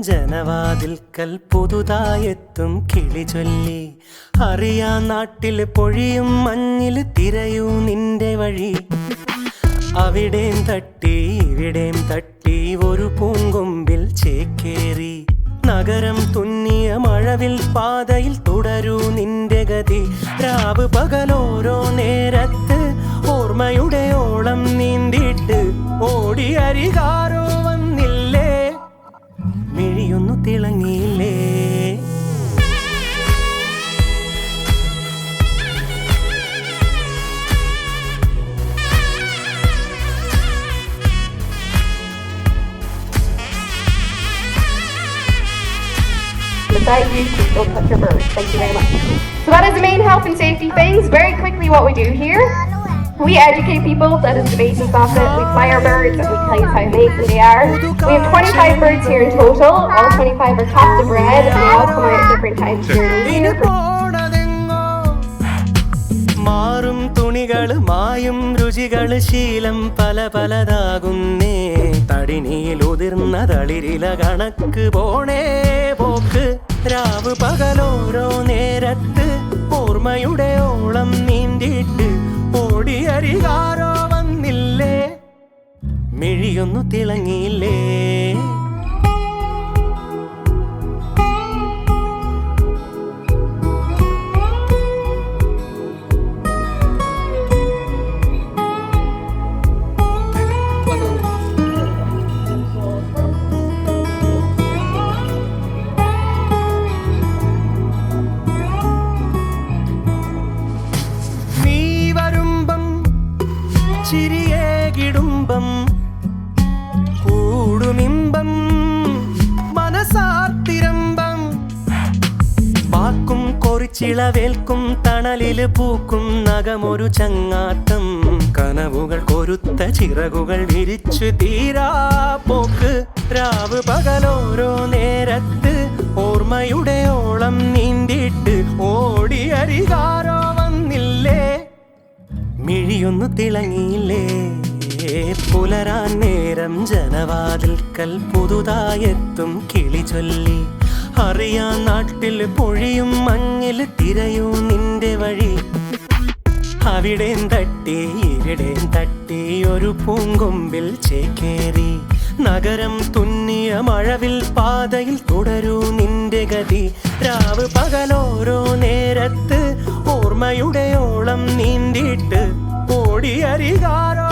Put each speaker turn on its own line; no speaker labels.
ജനവാതിൽക്കൽ പുതുതായെത്തും കിളി ചൊല്ലി. അറിയാ നാട്ടിൽ പൊഴിയും മഞ്ഞിൽ തിരയൂ നിന്റെ വഴി. അവിടേം തട്ടി ഇവിടേം തട്ടി ഒരു പൂങ്കൊമ്പിൽ ചേക്കേറി. നഗരം തുന്നിയ മഴവിൽ പാതയിൽ തുടരൂ നിന്റെ ഗതി. രാവ് പകലോരോ നേരത്ത് ഓർമ്മയുടെ ഓളം നീന്തിയിട്ട് ഓടി അരികാരോ വന്നില്ലേ, മിഴിയൊന്നു തിളങ്ങിയില്ലേ.
Beside you, please don't touch your birds. Thank you very much. So that is the main health and safety things. Very quickly what we do here, we educate people. That is the basis of it. We fly our birds and we tell you how amazing they are. We have 25 birds here in total. All 25 are topped and bred and they all come out at different times during the year.
മാറും തുണികള് മായും രുചികള് ശീലം പല പലതാകുന്നേ. തടിനിയിൽ ഉതിർന്ന തളിരില കണക്ക് പോണേ പോക്ക്. രാവ് പകലോരോ നേരത്ത് ഓർമ്മയുടെ ഓളം നീന്തിയിട്ട് ഓടി അരികാരോ വന്നില്ലേ, മിഴിയൊന്നു തിളങ്ങിയില്ലേ. ചിരിയേകിടുമ്പം കൂടുമിമ്പം മനസാർത്തിരമ്പം. വാക്കും കൊറിച്ചിളവേൽക്കും തണലില് പൂക്കും നഖമൊരു ചങ്ങാത്തം. കനവുകൾ കൊരുത്ത ചിറകുകൾ വിരിച്ചു തീരാ പോക്ക്. രാവ് പകലോരോ നേരത്ത് ഓർമ്മയുടെ ഓളം നീന്തിയിട്ട് ഓടി അരികാരോ വന്നില്ലേ, മിഴിയൊന്നു തിളങ്ങിയില്ലേ. പുലരാൻ നേരം ജനവാതിൽക്കൽ പുതുതായെത്തും കിളി ചൊല്ലി. അറിയാ നാട്ടിൽ പൊഴിയും മഞ്ഞിൽ തിരയൂ നിന്റെ വഴി. അവിടേം തട്ടി ഇവിടേം തട്ടി ഒരു പൂങ്കൊമ്പിൽ ചേക്കേറി. നഗരം തുന്നിയ മഴവിൽ പാതയിൽ തുടരൂ നിന്റെ ഗതി. രാവ് പകലോരോ നേരത്ത് ഓർമ്മയുടെ ഓളം നീന്തിയിട്ട് ഓടി അരികാരോ